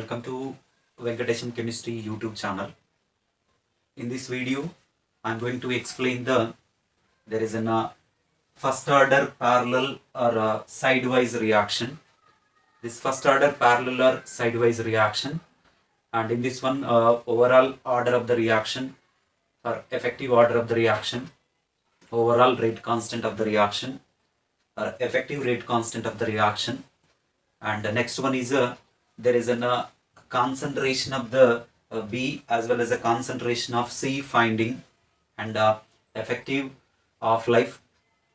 Welcome to Venkatesham Chemistry YouTube channel. In this video, I am going to explain there is an first order parallel or sidewise reaction. This first order parallel or sidewise reaction, and in this one overall order of the reaction or effective order of the reaction, overall rate constant of the reaction or effective rate constant of the reaction, and the next one is there is a concentration of the B as well as a concentration of C finding, and effective half life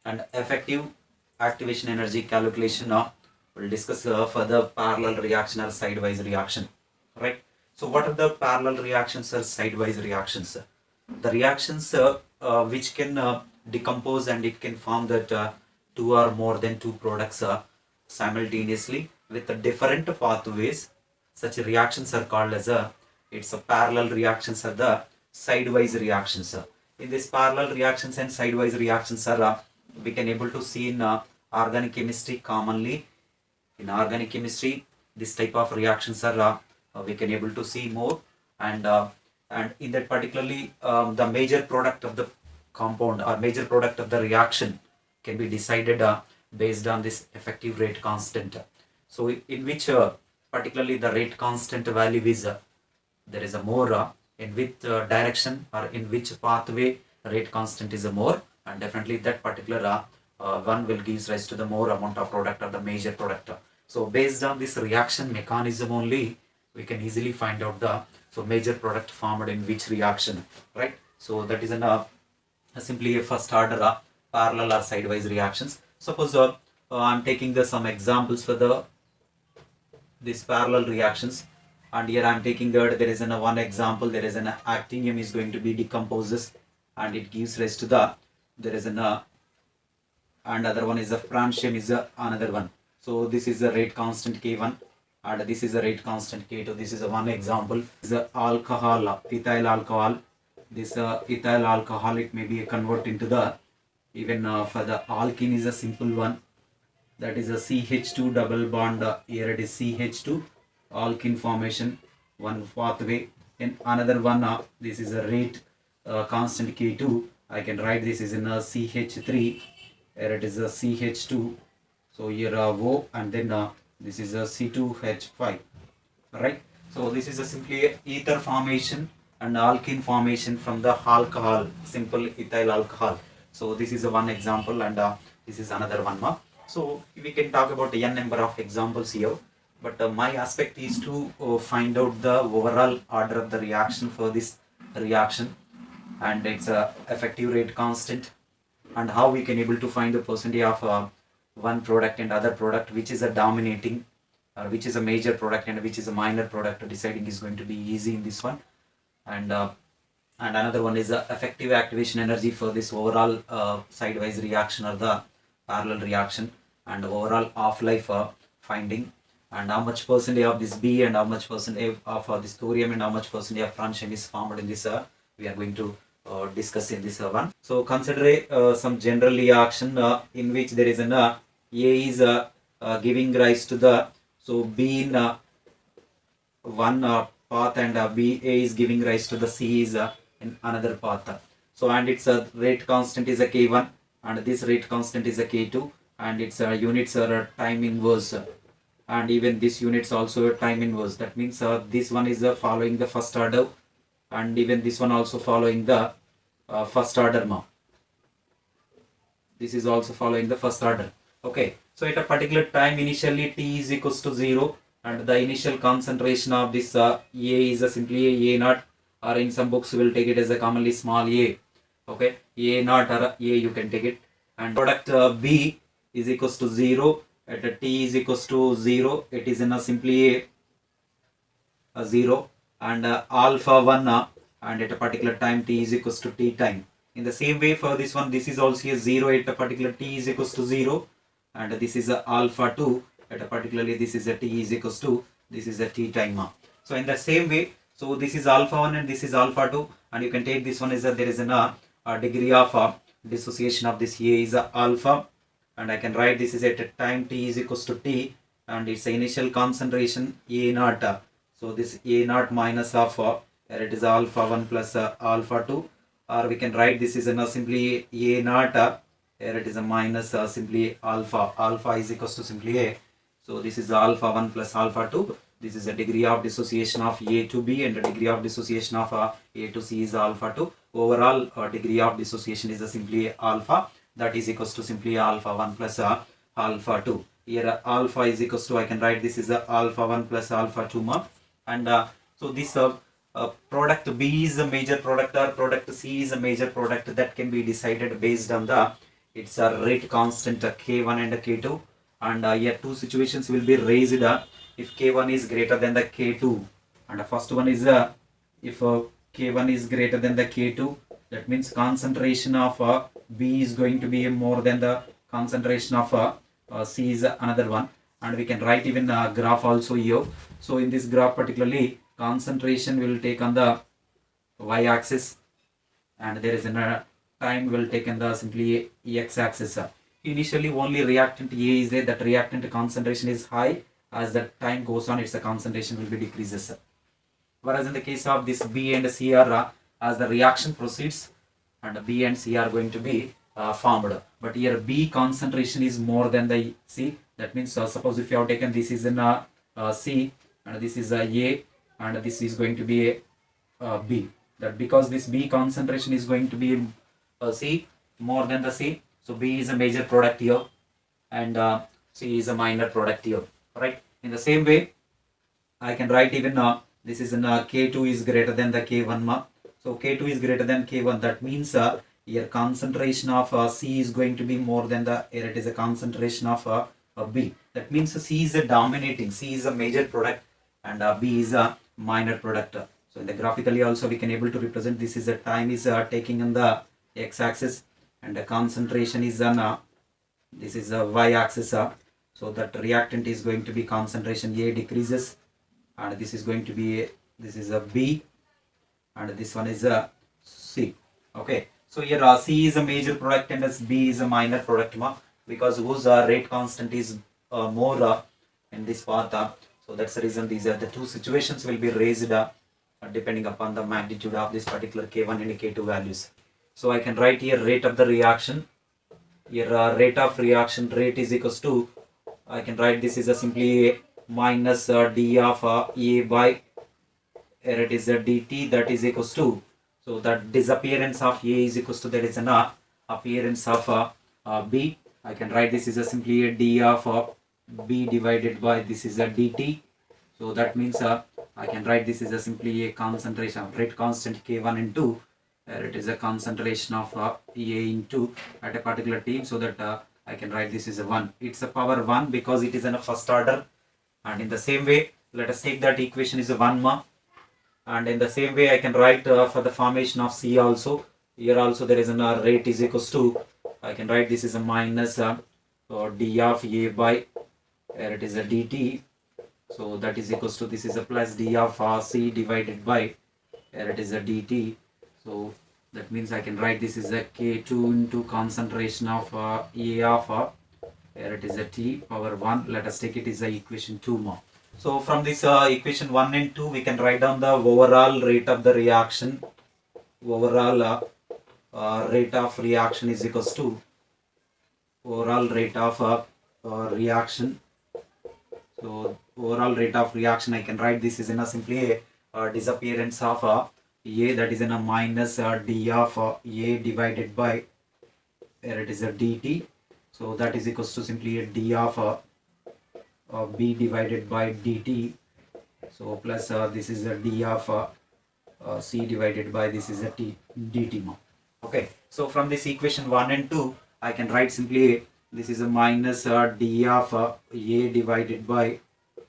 and effective activation energy calculation. We'll discuss further parallel reaction or sidewise reaction, right? So what are the parallel reactions or sidewise reactions? The reactions which can decompose and it can form that two or more than two products simultaneously with the different pathways. Such reactions are called as it's a parallel reactions or the sidewise reactions. In this parallel reactions and sidewise reactions are we can able to see in organic chemistry commonly. In organic chemistry, this type of reactions are we can able to see more, and in that particularly the major product of the compound or major product of the reaction can be decided based on this effective rate constant. So in which particularly the rate constant value is there is a more in which direction or in which pathway rate constant is a more, and definitely that particular one will gives rise to the more amount of product or the major product. So based on this reaction mechanism only we can easily find out the major product formed in which reaction, right? So that is simply a first order parallel or sidewise reactions. Suppose I'm taking some examples for these parallel reactions, and here I'm taking there is one example. There is an actinium is going to be decomposes and it gives rise to there is and other one is a francium is another one. So this is the rate constant K1 and this is the rate constant K2. This is one example. This is alcohol, ethyl alcohol. This ethyl alcohol, it may be converted into the even for the alkene is a simple one, that is a CH2 double bond. Here it is CH2 alkene formation, one pathway. In another one this is a rate constant K2. I can write this is in a CH3. Here it is a CH2. So here O, and then this is a C2H5, right? So this is a simply ether formation and alkene formation from the alcohol, simple ethyl alcohol. So this is one example, and this is another one. So we can talk about n number of examples here, but my aspect is to find out the overall order of the reaction for this reaction, and its effective rate constant, and how we can able to find the percentage of one product and other product, which is a dominating or which is a major product and which is a minor product. Deciding is going to be easy in this one, and another one is the effective activation energy for this overall sidewise reaction or the parallel reaction, and overall half-life finding, and how much percentage of this B and how much percentage of this thorium and how much percentage of francium is formed in this we are going to discuss in this one. So consider some general reaction in which there is an A is giving rise to the B in one path, and B A is giving rise to the C is in another path. So and its rate constant is a K1 and this rate constant is a K2, and its units are time inverse, and even this units also a time inverse. That means this one is following the first order, and even this one also following the first order. This is also following the first order. Okay, so at a particular time initially T is equals to 0, and the initial concentration of this A is simply A naught, or in some books will take it as a commonly small a. Okay, A naught or A you can take it, and product B is equals to 0 at a T is equals to 0. It is in a simply a 0, and alpha 1 and at a particular time T is equals to T time. In the same way for this one, this is also a 0 at a particular T is equals to 0, and this is a alpha 2 at a particularly this is a T is equals to this is a T time. So in the same way, so this is alpha 1 and this is alpha 2, and you can take this one as there is a degree of dissociation of this A is alpha, and I can write this is at a time T is equals to T, and its initial concentration A naught So this a naught minus of here it is alpha 1 plus alpha 2, or we can write this is simply a naught, here it is a minus simply alpha is equals to simply a. So this is alpha 1 plus alpha 2. This is the degree of dissociation of a to b, and the degree of dissociation of a to c is alpha 2. Overall degree of dissociation is simply alpha, that is equals to simply alpha 1 plus alpha 2. Here alpha is equals to, I can write this is alpha 1 plus alpha 2 ma. And so this product B is a major product or product C is a major product, that can be decided based on the its rate constant K1 and K2. And here two situations will be raised if K1 is greater than the K2. And the first one is if K1 is greater than the K2, that means concentration of B is going to be more than the concentration of C is another one. And we can write even a graph also here. So in this graph particularly, concentration will take on the y-axis, and there is a time will take on the simply x-axis. Initially only reactant A is there, that reactant concentration is high. As the time goes on, its concentration will be decreases. Whereas in the case of this B and C are as the reaction proceeds, and B and C are going to be formed. But here B concentration is more than the C. That means suppose if you have taken this is in C, and this is A, and this is going to be a B. That because this B concentration is going to be C more than the C, so B is a major product here, and C is a minor product here. Right? In the same way, I can write even this is in K2 is greater than the K1 ma. So K2 is greater than K1. That means here concentration of C is going to be more than the, here it is a concentration of B. That means C is a dominating, C is a major product, and B is a minor product. So in the graphically also we can able to represent this is a time is taking on the x-axis, and the concentration is on this is a y-axis. So that reactant is going to be concentration A decreases, and this is going to be this is a B, and this one is a C. Okay. So here C is a major product and as B is a minor product because whose rate constant is more in this part. So that's the reason these are the two situations will be raised depending upon the magnitude of this particular K1 and K2 values. So I can write here rate of the reaction. Here rate of reaction rate is equals to, I can write this is a simply minus d of A by, here it is a dt, that is equals to, so that disappearance of A is equals to, that is an appearance of B. I can write this is a simply a d of B divided by this is a dt. So that means I can write this is a simply a concentration of rate constant K1 into, it is a concentration of A into at a particular time, so that I can write this is a 1. It's a power 1 because it is in a first order. And in the same way, let us take that equation is a 1 ma. And in the same way, I can write for the formation of C also. Here also there is a rate is equals to, I can write this is a minus d of A by, here it is a dt. So that is equals to, this is a plus d of C divided by, here it is a dt. So that means I can write this is a K2 into concentration of A of here it is a T power 1. Let us take it is a equation 2 more. So from this equation 1 and 2 we can write down the overall rate of the reaction. Overall rate of reaction is equals to overall rate of reaction. So overall rate of reaction, I can write this is in a simply a disappearance of A, that is in a minus d of A divided by, here it is a dt. So that is equals to simply a d of B divided by dt. So plus this is a d of C divided by this is a dt. Okay. So from this equation 1 and 2, I can write simply this is a minus d of A divided by,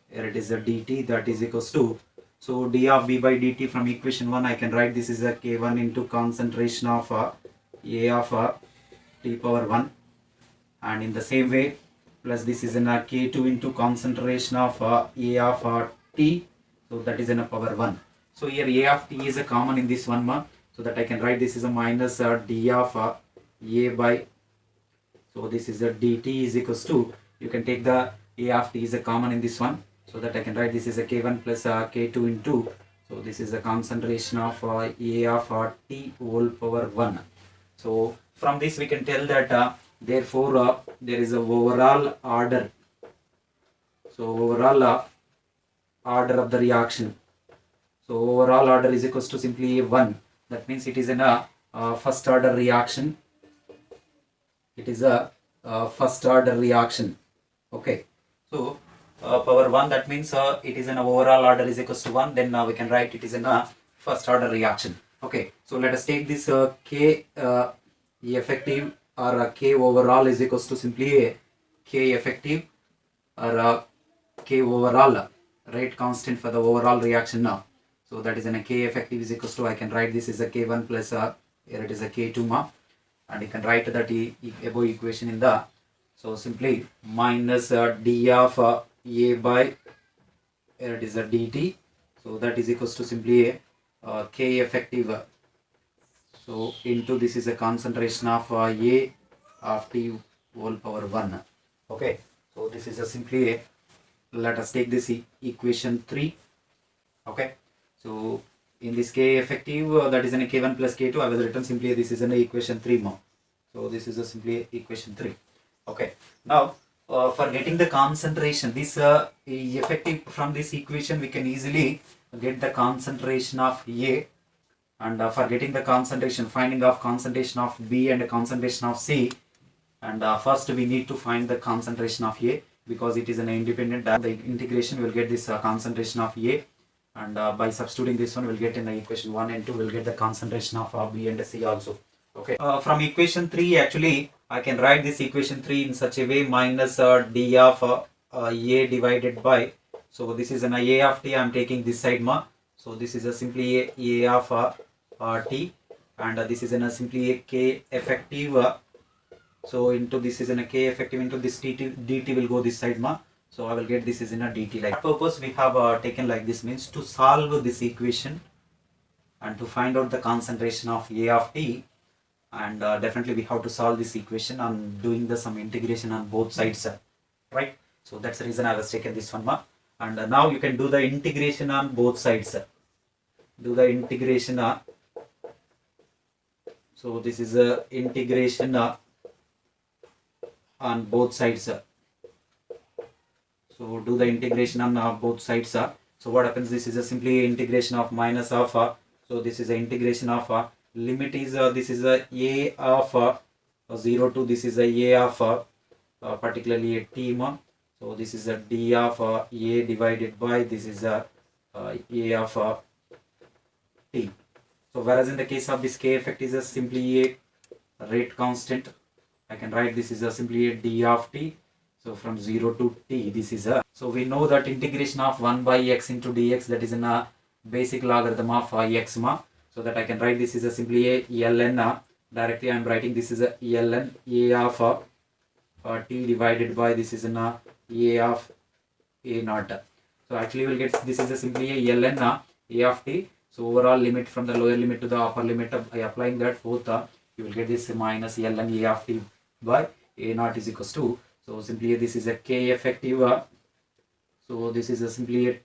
here it is a dt, that is equals to, so d of B by dt from equation 1 I can write this is a K1 into concentration of A of T power 1, and in the same way plus this is in a K2 into concentration of A of T, so that is in a power 1. So here A of T is a common in this one so that I can write this is a minus d of A by, so this is a dt is equals to, you can take the A of T is a common in this one, so that I can write this is a K1 plus K2 into, so this is a concentration of A of T whole power 1. So from this we can tell that therefore there is a overall order. So overall order of the reaction. So overall order is equals to simply 1. That means it is in a first order reaction. It is a first order reaction. Okay. So power 1, that means it is an overall order is equals to 1. Then we can write it is in a first order reaction. Okay. So let us take this K effective or K overall is equals to simply a K effective or K overall, rate constant for the overall reaction now. So that is in a K effective is equals to, I can write this is a K1 plus here it is a K2 and you can write that above equation in the, so simply minus d of A by here it is a dt, so that is equals to simply a K effective, so into this is a concentration of A of T whole power 1. Okay, so this is a simply a, let us take this equation 3. Okay, so in this K effective that is an K1 plus K2, I will written simply this is an equation 3 more. So this is a simply equation 3. Okay, now for getting the concentration, this effective from this equation we can easily get the concentration of A, and for getting the concentration, finding of concentration of B and concentration of C, and first we need to find the concentration of A because it is an independent. The integration will get this concentration of A, and by substituting this one we'll get in the equation 1 and 2 we'll get the concentration of B and C also. Okay, from equation 3 actually I can write this equation 3 in such a way, minus d of A divided by, so this is an A of T, I am taking this side ma, so this is a simply A of T, and this is a simply a K effective, so into this is in a K effective into this dt will go this side ma, so I will get this is in a dt. Like purpose we have taken like this, means to solve this equation and to find out the concentration of A of T, and definitely we have to solve this equation on doing the some integration on both sides, right? So that's the reason I was taken this one ma, and now you can do the integration on both sides. Do the integration so this is a integration on both sides. So do the integration on both sides. So what happens, this is a simply integration of minus of, so this is a integration of limit is this is a of 0 to this is a of particularly a t ma, so this is a d of A divided by this is a of t. So whereas in the case of this K effect is a simply a rate constant, I can write this is a simply a d of t. So from 0 to t, this is a, so we know that integration of 1 by x into dx, that is in a basic logarithm of x ma, so that I can write this is a simply a ln, directly I am writing this is a ln A of t divided by this is an A of A naught. So actually we will get this is a simply a ln A of t. So overall limit from the lower limit to the upper limit, by applying that both you will get this minus ln A of t by A naught is equals to, so simply this is a K effective, so this is a simply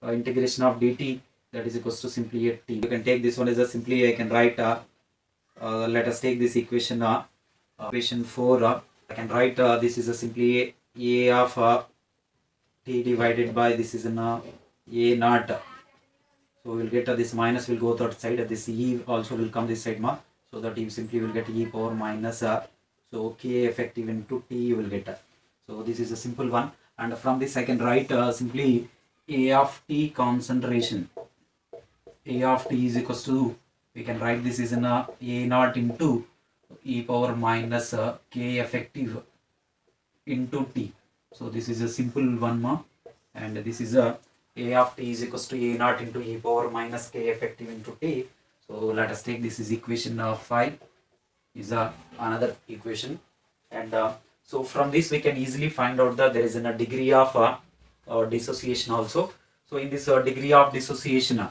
a integration of dt, that is equals to simply a t. You can take this one as a simply, I can write let us take this equation equation 4, I can write this is a simply A of t divided by this is an A naught. So we will get this minus will go that side, this e also will come this side ma, so that you simply will get e power minus so K effective into t you will get. So this is a simple one, and from this I can write simply A of t concentration. A of t is equals to, we can write this is an A naught into e power minus K effective into t. So this is a simple one ma, and this is a of t is equals to A naught into e power minus K effective into t. So let us take this is equation 5 is another equation, and so from this we can easily find out that there is a degree of dissociation also. So in this degree of dissociation,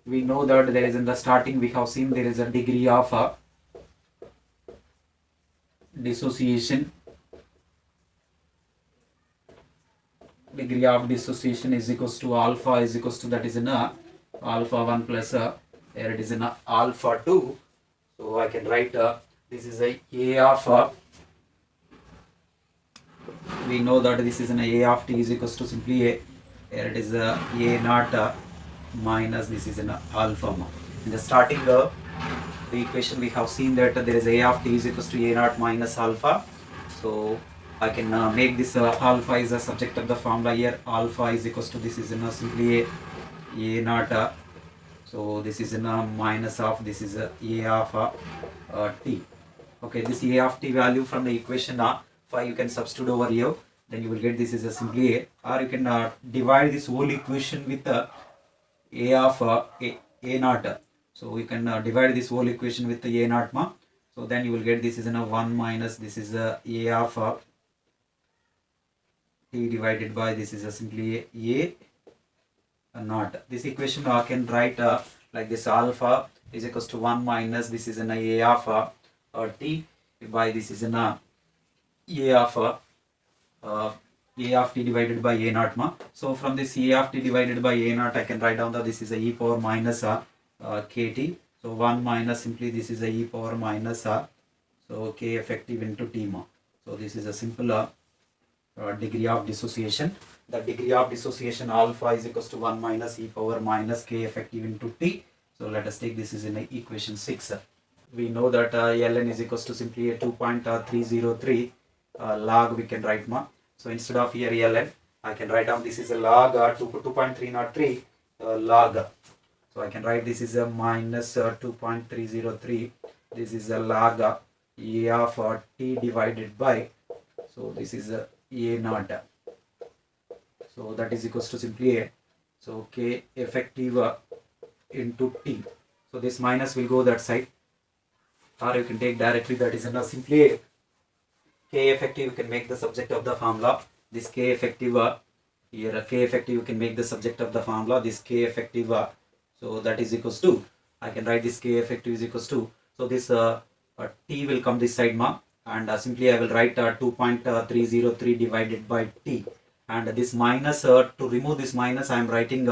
we know that there is in the starting we have seen there is a degree of dissociation degree of dissociation is equals to alpha is equals to, that is in a alpha 1 plus here it is in a alpha 2. So I can write this is a of we know that this is an a of t is equals to simply a, here it is a naught minus this is an alpha. In the starting the equation we have seen that there is a of t is equals to a naught minus alpha. So I can make this alpha is a subject of the formula here. Alpha is equals to, this is simply a naught. So this is minus of, this is a of t. Okay, this a of t value from the equation 5 you can substitute over here. Then you will get this is simply a, or you can divide this whole equation with a of a naught. So we can divide this whole equation with the a naught ma. So then you will get this is 1 minus this is a of t divided by this is simply a naught. This equation I can write like this: alpha is equals to 1 minus this is an a of t by this is an a of t divided by a naught ma. So from this a of t divided by a naught I can write down that this is a e power minus kt. So 1 minus simply this is a e power minus so k effective into t ma. So this is a simple degree of dissociation. The degree of dissociation alpha is equals to 1 minus e power minus k effective into t. So let us take this is in equation 6. We know that ln is equals to simply a 2.303 log we can write ma. So instead of here ln I can write down this is a log 2.303 log. So I can write this is a minus 2.303. This is a log a of t divided by, so this is a naught. So that is equals to simply a, so k effective into t. So this minus will go that side, or you can take directly, that is simply a k effective you can make the subject of the formula. This k effective here k effective you can make the subject of the formula. This k effective so that is equals to, I can write this k effective is equals to, so this t will come this side ma, and simply I will write 2.303 divided by t, and this minus to remove this minus I am writing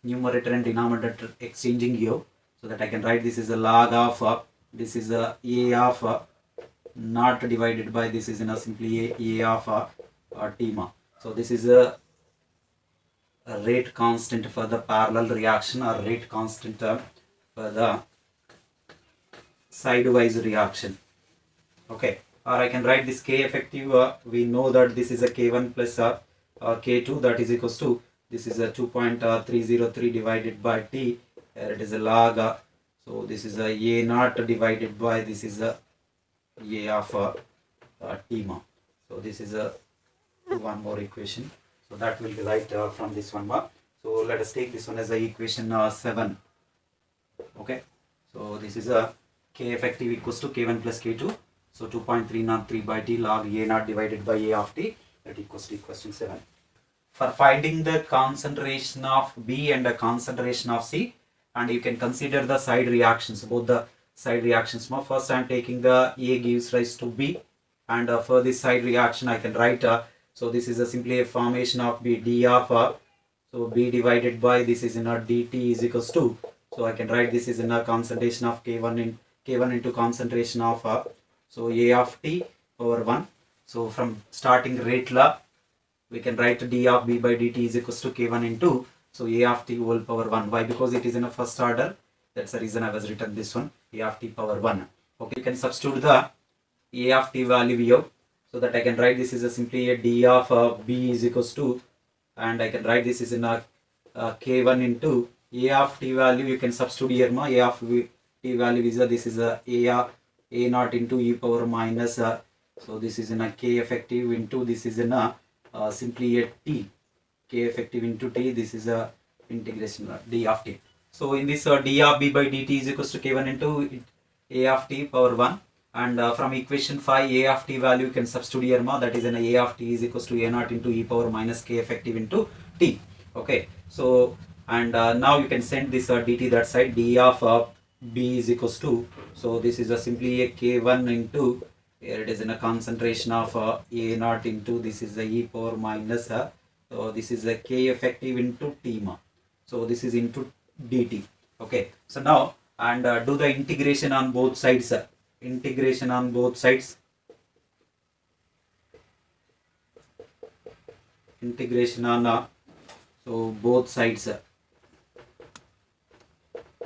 numerator and denominator exchanging here, so that I can write this is a log of this is a of not divided by this is simply a of t ma. So this is a rate constant for the parallel reaction, or rate constant for the sidewise reaction. Okay, or I can write this k effective, we know that this is a k1 plus k2, that is equals to, this is a 2.303 divided by t, here it is a log so this is a naught divided by this is a of t ma. So this is a one more equation, so that will be right from this one ma. So let us take this one as a equation 7. Okay, so this is a k effective equals to k1 plus k2, so 2.303 by t log a naught divided by a of t, that equals to equation 7. For finding the concentration of B and the concentration of C, and you can consider the side reactions, both the side reactions. First I am taking the A gives rise to B, and for this side reaction I can write so this is simply a formation of B, d of so B divided by this is in a dt is equals to, so I can write this is in a concentration of k1 into concentration of so a of t over 1. So from starting rate law we can write d of B by dt is equals to k1 into so a of t whole power 1. Why? Because it is in a first order, that's the reason I was written this one, a of t power 1. Okay, you can substitute the a of t value here, so that I can write this is a simply a d of B is equals to, and I can write this is in a k1 into a of t value you can substitute here ma, a of t value is this is a naught into e power minus so this is in a k effective into this is in a simply a t, k effective into t, this is a integration d of t. So in this d of B by dt is equals to k1 into a of t power 1, and from equation 5 a of t value you can substitute here ma, that is an a of t is equals to a naught into e power minus k effective into t. Okay, so and now you can send this dt that side, d of B is equals to, so this is simply a k1 into, here it is in a concentration of a naught into this is the e power minus So this is a k effective into t ma. So this is into dt. Okay. So now and do the integration on both sides. Integration on both sides. Integration on so both sides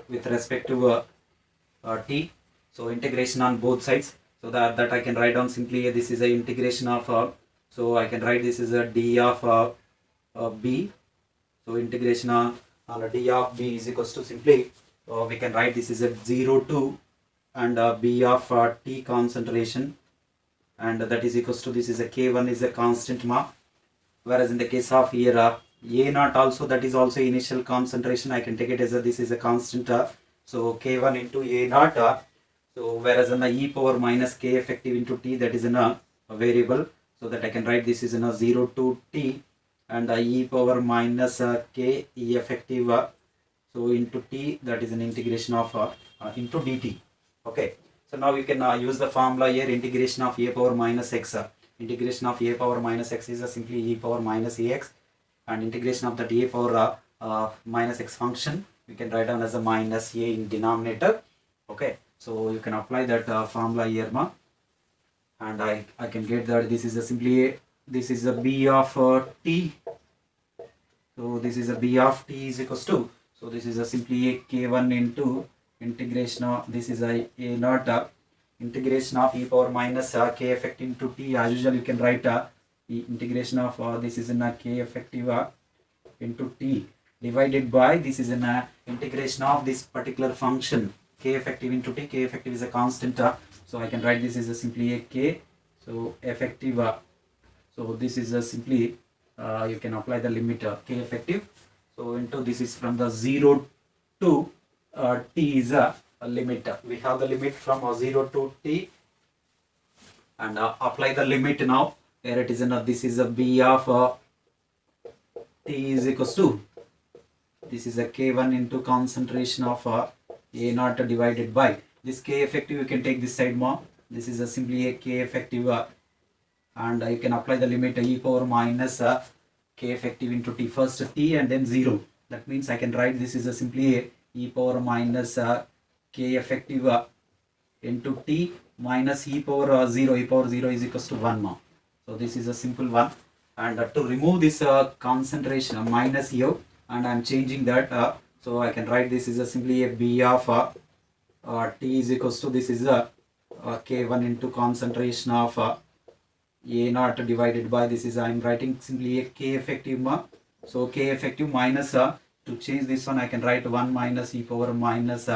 with respect to t. So integration on both sides. So that I can write down simply this is a integration of so I can write this is a d of b. So integration on a d of b is equals to simply we can write this is a 0 to and b of t concentration, and that is equals to this is a k1 is a constant ma, whereas in the case of here a naught also, that is also initial concentration, I can take it as a this is a constant so k1 into a naught so whereas in the e power minus k effective into t, that is in a variable, so that I can write this is in a 0 to t and e power minus k e effective so into t, that is an integration of into dt. Okay, so now you can use the formula here, integration of a power minus x. Integration of a power minus x is simply e power minus ax, and integration of that a power minus x function we can write down as a minus a in denominator. Okay, so you can apply that formula here ma, and I can get that this is a simply a, this is a b of t. So this is a b of t is equals to, so this is a simply a k1 into integration of this is a naught integration of e power minus k effective into t. As usual you can write the integration of this is in a k effective into t divided by this is an integration of this particular function k effective into t. K effective is a constant, so I can write this is a simply a k so effective so this is a simply you can apply the limit k effective so into this is from the 0 to t is a limit. We have the limit from 0 to t, and apply the limit now where it is in this is a b of t is equals to this is a k1 into concentration of a naught divided by this k effective, you can take this side more, this is a simply a k effective and you can apply the limit e power minus k effective into t, first t and then 0, that means I can write this is a simply a e power minus k effective into t minus e power 0, e power 0 is equals to 1 more. So this is a simple one, and to remove this concentration minus here, and I am changing that so I can write this is a simply a b of t is equals to this is a k1 into concentration of a naught divided by this is I am writing simply a k effective ma, so k effective minus to change this one I can write 1 minus e power minus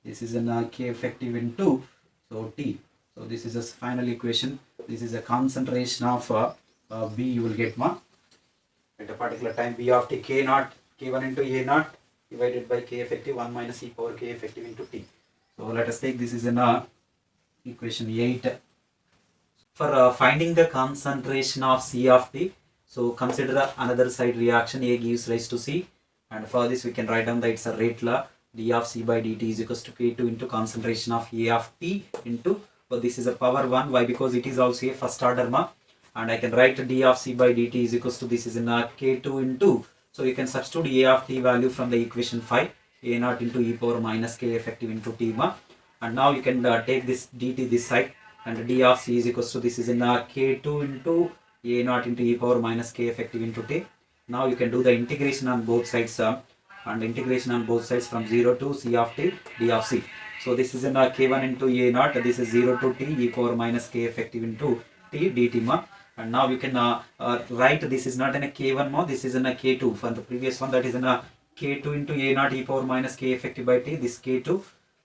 this is an k effective into so t. So this is a final equation, this is a concentration of b you will get ma at a particular time b of t k naught k1 into a naught divided by k effective 1 minus e power k effective into t. So let us take this is an equation 8. For finding the concentration of C of t, so consider another side reaction, A gives rise to C, and for this we can write down that it's a rate law, d of C by dt is equals to K2 into concentration of A of t into, so this is a power 1, why? Because it is also a first order ma, and I can write d of C by dt is equals to this is in K2 into, so you can substitute A of t value from the equation 5, A naught into e power minus k effective into t ma, and now you can take this dt this side, and d of c is equals to this is in k2 into a naught into e power minus k effective into t. Now you can do the integration on both sides and integration on both sides from 0 to c of t d of c. So this is in k1 into a naught, this is 0 to t e power minus k effective into t dt ma, and now you can write this is not in a k1 ma, this is in a k2 for the previous one, that is in a k2 into a naught e power minus k effective by t, this k2,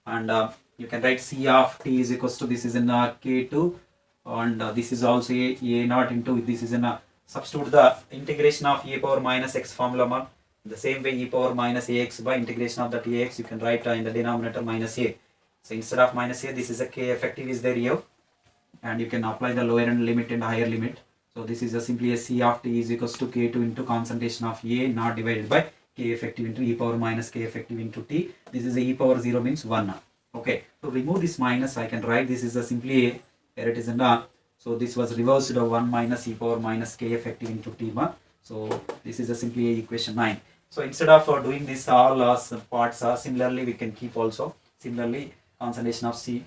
and you can write c of t is equals to this is in k2, and this is also a naught into this is in substitute the integration of e power minus x formula the same way e power minus ax by integration of that ax you can write in the denominator minus a. So instead of minus a, this is a k effective is there here, and you can apply the lower end limit and higher limit. So this is simply a c of t is equals to k2 into concentration of a naught divided by k effective into e power minus k effective into t. This is a e power 0 means 1. Okay, to remove this minus I can write this is a simply a, here it is in so this was reversed of 1 minus e power minus k effective into t ma. So this is a simply equation 9. So instead of doing this all parts, similarly we can keep also. Similarly, concentration of C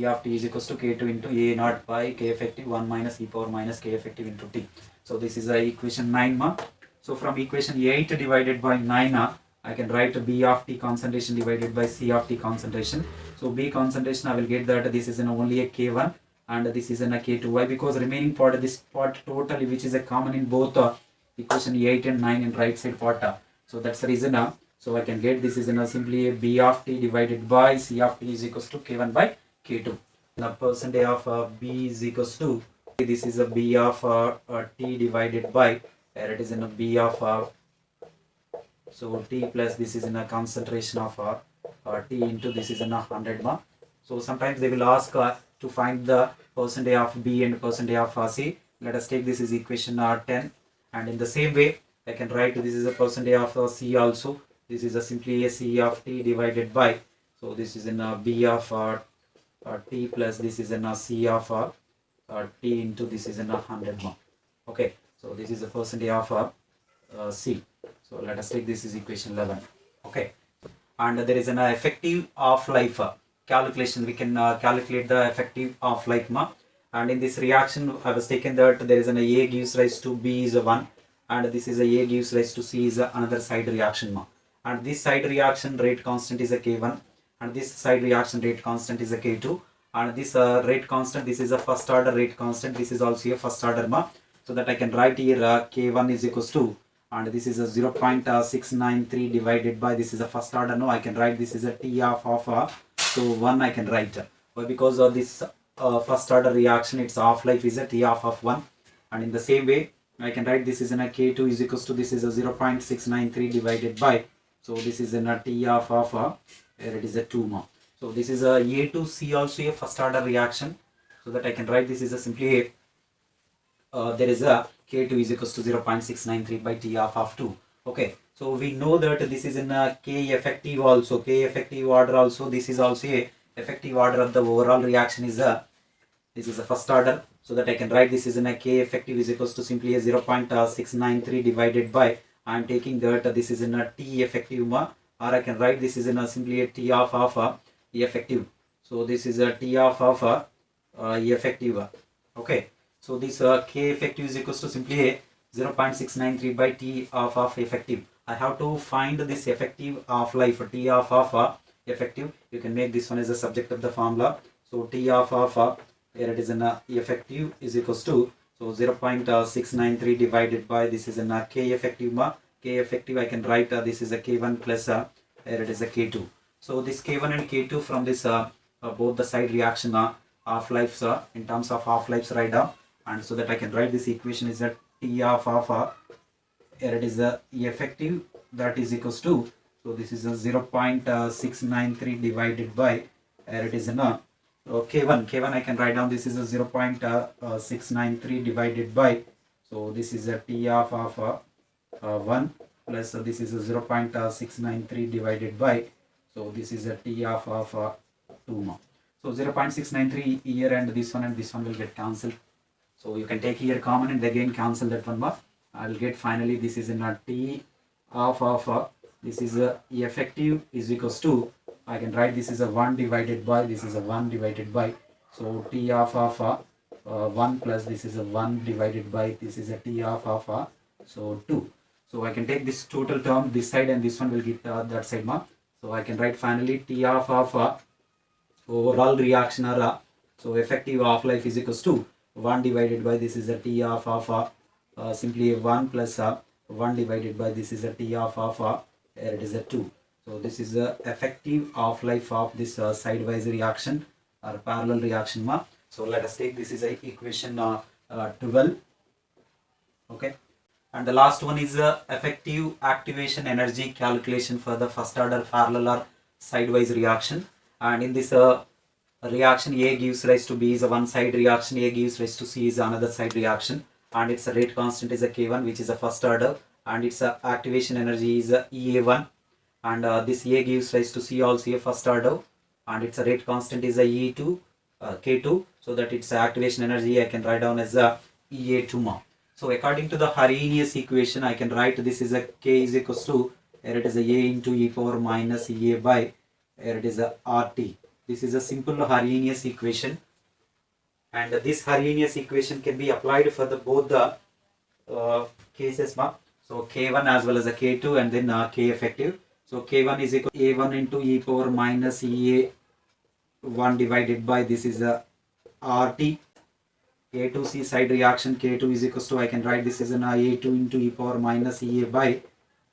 of t is equals to K2 into A naught by K effective 1 minus e power minus K effective into t. So this is equation 9 ma. So from equation 8 divided by 9 I can write B of t concentration divided by C of t concentration. So B concentration I will get that this is only a K1 and this is a K2. Why? Because remaining part, this part totally which is a common in both equation 8 and 9 in right side part. So that's the reason. So I can get this is simply a B of t divided by C of t is equals to K1 by K2. The percentage of B is equals to, this is a B of t divided by, it is in a B of so t plus this is in a concentration of t into this is in a 100 ma. So sometimes they will ask to find the percentage of B and percentage of C. Let us take this is equation 10, and in the same way I can write this is a percentage of C also. This is simply a C of t divided by, so this is in a B of t plus this is in a C of t into this is in a 100 ma. Okay, so this is the percentage of C. So let us take this is equation 11. Okay, and there is an effective half life calculation. We can calculate the effective half life ma. And in this reaction I was taken that there is an A gives rise to B is a 1, and this is a gives rise to C is another side reaction ma. And this side reaction rate constant is a K1, and this side reaction rate constant is a K2, and this rate constant, this is a first order rate constant, this is also a first order ma. So that I can write here K1 is equals to, and this is a 0.693 divided by this is a first order. No, I can write this is a T of so 1 I can write. Why? Because of this first order reaction, its half life is a T of 1, and in the same way I can write this is in a K2 is equals to, this is a 0.693 divided by, so this is in a T of where it is a 2 ma. So this is a to C also a first order reaction, so that I can write this is a simply there is a K2 is equals to 0.693 by T of 2. Okay, so we know that this is in a K effective also, K effective order also, this is also a effective order of the overall reaction is a, this is a first order, so that I can write this is in a K effective is equals to simply a 0.693 divided by, I am taking that this is in a T effective ma, or I can write this is in a simply a T of effective. So this is a T of effective. Okay, so this K effective is equals to simply a 0.693 by T of effective. I have to find this effective half life, T of effective. You can make this one as a subject of the formula. So T of here it is in effective is equals to, so 0.693 divided by this is in K effective ma. K effective I can write this is a K1 plus here it is a K2. So this K1 and K2 from this both the side reaction half lives in terms of half lives right down, and so that I can write this equation is that T of here it is the effective, that is equals to, so this is a 0.693 divided by here it is in K1 I can write down this is a 0.693 divided by, so this is a T of 1 plus this is a 0.693 divided by, so this is a T of 2 ma. So 0.693 here and this one will get cancelled. So you can take here common and again cancel that one ma. I will get finally this is in a T of this is a effective is equals to, I can write this is a 1 divided by, this is a 1 divided by, so T of 1 plus this is a 1 divided by, this is a T of so 2. So I can take this total term this side and this one will get that side ma. So I can write finally T of overall reaction or so effective half life is equals to 1 divided by this is a T of simply 1 plus 1 divided by this is a T of here it is a 2. So this is the effective half life of this sidewise reaction or parallel reaction ma. So let us take this is a equation 12. Okay, and the last one is effective activation energy calculation for the first order parallel or sidewise reaction. And in this reaction A gives rise to B is a one side reaction, A gives rise to C is another side reaction, and its rate constant is a K1 which is a first order, and its activation energy is EA1, and this A gives rise to C also a first order, and its rate constant is a E2 K2, so that its activation energy I can write down as EA2 ma. So according to the Arrhenius equation, I can write this is a k is equals to, here it is a into e power minus a by, here it is a RT. This is a simple Arrhenius equation, and this Arrhenius equation can be applied for the both the cases. So k1 as well as a k2 and then k effective. So k1 is equal to a1 into e power minus a1 divided by this is a RT. A2C side reaction K2 is equals to, I can write this as an A2 into e power minus EA by,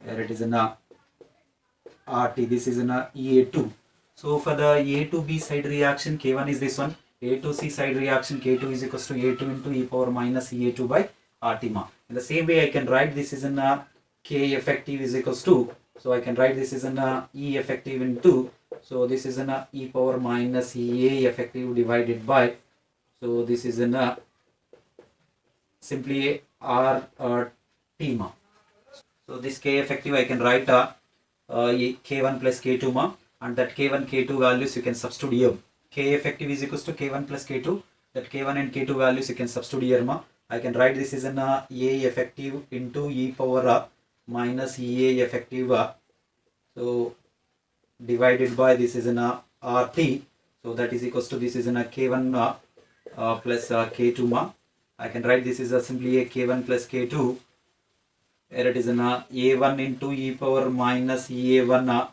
here it is an RT, this is an EA2. So for the A2B side reaction K1 is this one, A2C side reaction K2 is equals to A2 into e power minus EA2 by RT. In the same way I can write this is an K effective is equals to, so I can write this is an E effective into, so this is an e power minus EA effective divided by, so this is an simply R T. So this K effective I can write K1 plus K2 and that K1 K2 values you can substitute here. K effective is equals to K1 plus K2, that K1 and K2 values you can substitute here. I can write this is an A effective into e power minus EA effective, so divided by this is an RT, so that is equals to this is an K1 plus K2. I can write this is simply a K1 plus K2. Here it is an A1 into e power minus EA1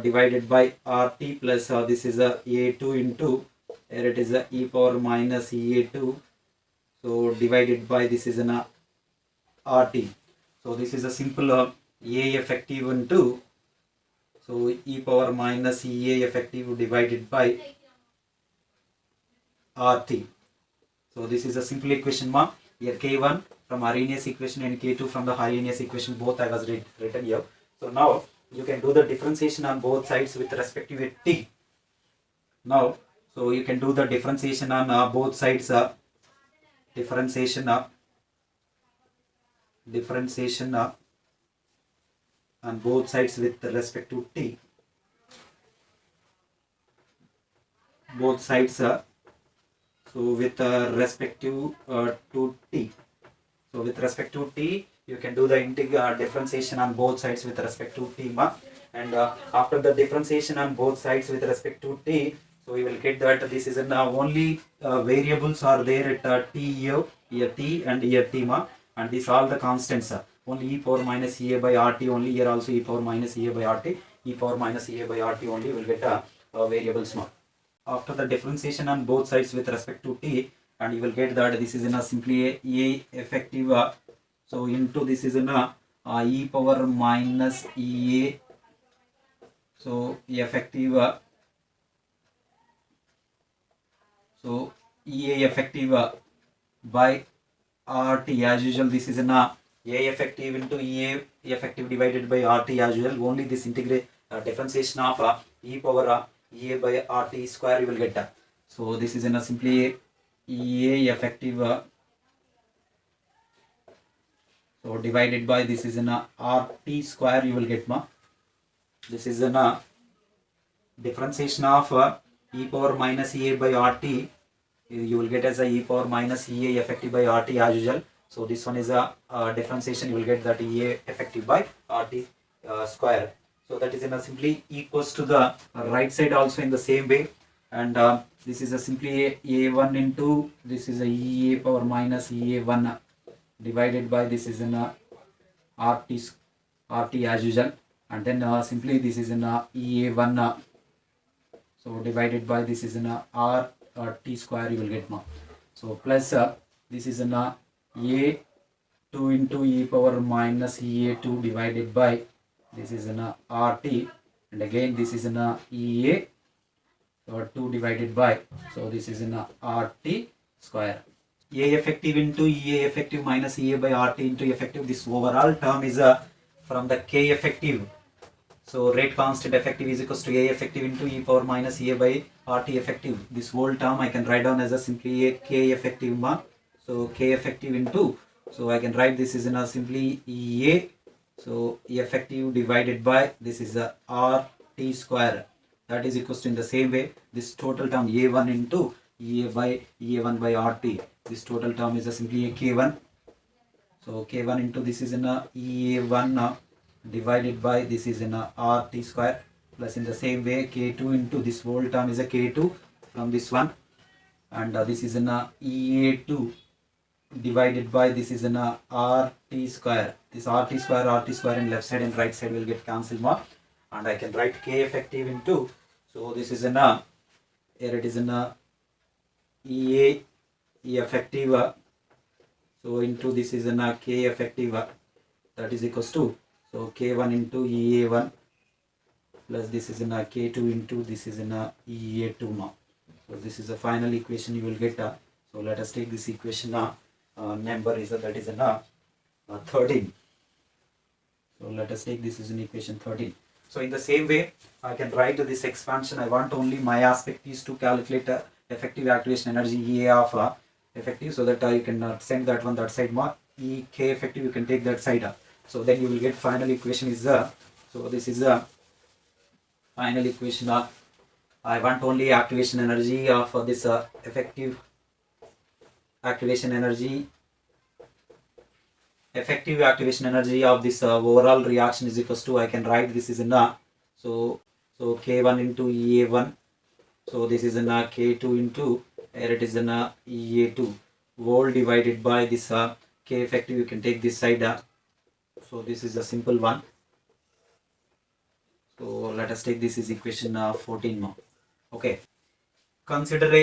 divided by RT plus this is a A2 into, here it is a e power minus EA2, so divided by this is an RT. So this is a simple A effective into, so e power minus EA effective divided by RT. So this is a simple equation here K1 from Arrhenius equation and K2 from the Arrhenius equation, both I was written here. So now you can do the differentiation on both sides with respect to T. Now so you can do the differentiation on both sides, differentiation on both sides with respect to T. Both sides so with respect to T. So with respect to T, you can do the differentiation on both sides with respect to T. And after the differentiation on both sides with respect to T, so we will get that this is only variables are there at T here T and here T. And these all the constants. Only e power minus EA by RT only, here also e power minus EA by RT, e power minus EA by RT only will get variables. After the differentiation on both sides with respect to T, and you will get that this is simply a effective, so into this is e power minus EA, so effective, so EA effective by RT as usual. This is A effective into EA effective divided by RT as usual. Only this integrate differentiation of e power EA by RT square you will get. So this is simply EA effective, so divided by this is RT square you will get. This is differentiation of e power minus EA by RT, you will get as a e power minus EA effective by RT as usual. So this one is a differentiation, you will get that EA effective by RT square. So that is simply equals to the right side also in the same way. And this is simply A1 into this is a EA power minus EA1 divided by this is an RT as usual. And then simply this is an EA1, so divided by this is an RT square you will get. So plus this is an A2 into e power minus EA2 divided by this is an RT, and again this is an EA, so 2 divided by, so this is an RT square. A effective into EA effective minus EA by RT into effective, this overall term is from the K effective. So rate constant effective is equals to A effective into e power minus EA by RT effective. This whole term I can write down as a simply a K effective. So K effective into, so I can write this is in simply EA, so E effective divided by this is a RT square, that is equals to in the same way this total term A1 into EA1 by RT. This total term is simply a K1. So K1 into this is in a EA1 divided by this is in a RT square, plus in the same way K2 into this whole term is a K2 from this one, and this is in a EA2 divided by this is in a RT square. This RT square in left side and right side will get cancelled more, and I can write K effective into, so this is in a, here it is in a EA effective, so into this is in a K effective, that is equals to, so K1 into EA1 plus this is in a K2 into this is in a EA2 now. So this is the final equation you will get. So let us take this equation number is that is in 13. So let us take this is in equation 13. So in the same way I can write this expansion. I want only my aspect is to calculate effective activation energy EA of effective, so that you can send that one that side more. EK effective you can take that side. So then you will get final equation is so this is the final equation. I want only activation energy for this effective activation energy of this overall reaction is equals to, I can write this is in so K1 into EA1, so this is in K2 into, here it is in EA2 whole divided by this K effective, you can take this side. So this is a simple one. So let us take this is equation 14 now. Okay, consider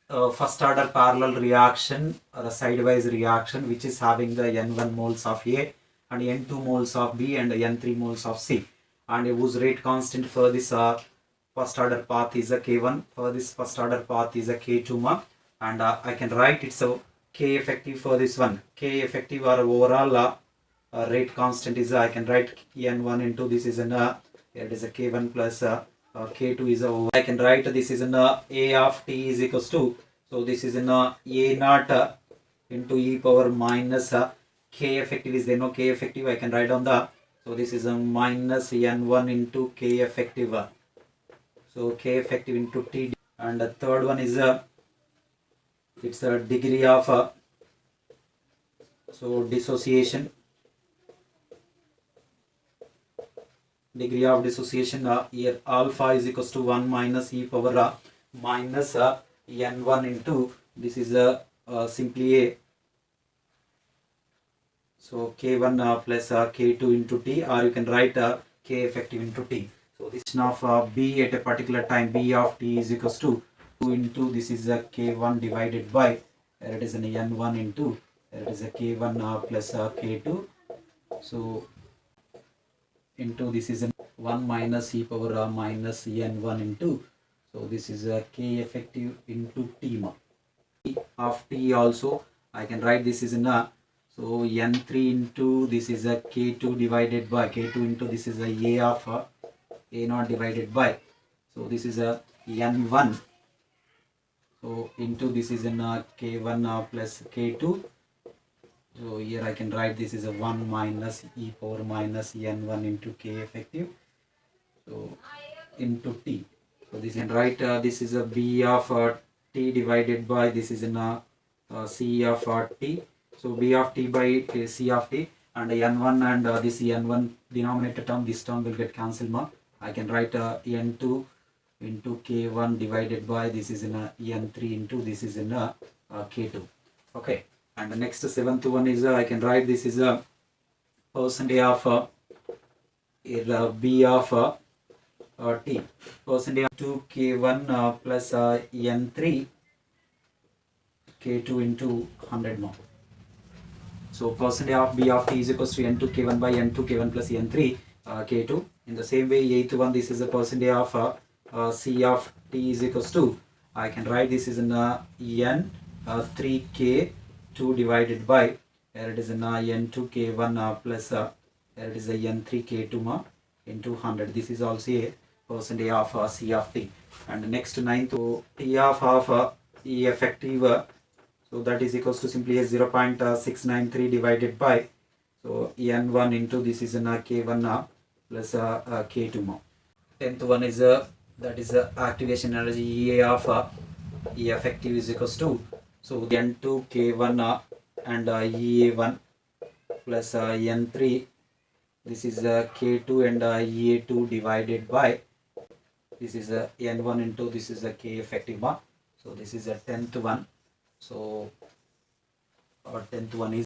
a first order parallel reaction or a sidewise reaction which is having the N1 moles of A and N2 moles of B and N3 moles of C, and whose rate constant for this first order path is a K1, for this first order path is a K2 and I can write it, so K effective for this one, K effective or overall rate constant is I can write N1 into this is an here it is a K1 plus K2 is I can write this is an A of T is equals to, so this is an A naught into e power minus K effective is there no K effective, I can write on the, so this is a minus N1 into K effective, so K effective into T, and the third one is it's a degree of so dissociation, degree of dissociation here alpha is equals to 1 minus e power minus N1 into this is simply A, so K1 plus K2 into T, or you can write K effective into T. So this of B at a particular time, B of T is equals to 2 into this is a K1 divided by, here it is an N1 into, here it is a K1 plus K2, so into this is 1 minus e power minus N1 into, so this is a K effective into T of T also I can write this is in so N3 into this is a K2 divided by K2 into this is a of A naught divided by, so this is a N1, so into this is in K1 plus K2, so here I can write this is a 1 minus e power minus N1 into K effective, so into T, so this can write this is a B of T divided by this is in C of T, so B of T by C of T, and N1 and this N1 denominator term, this term will get cancelled now. I can write N2 into K1 divided by this is in N3 into this is in K2. Okay, and the next seventh one is I can write this is a percentage of B of T, percentage of 2 K1 plus N3 K2 into 100 now. So percentage of B of T is equals to N2 K1 by N2 K1 plus N3 K2. In the same way, eighth one, this is the percentage of C of T is equals to, I can write this is in N 3K2 divided by, here it is in N2 K1 plus here it is a N3 K2 into 100. This is also a percentage of C of T. And next ninth, so T of E effective, so that is equals to simply a 0.693 divided by, so N1 into this is in K1 plus K2 more. Tenth one is that is activation energy EA of E effective is equals to, so N2 K1 and EA1 plus N3, this is K2 and EA2 divided by, this is N1 into, this is a K effective mark, so this is a 10th one, so our 10th one is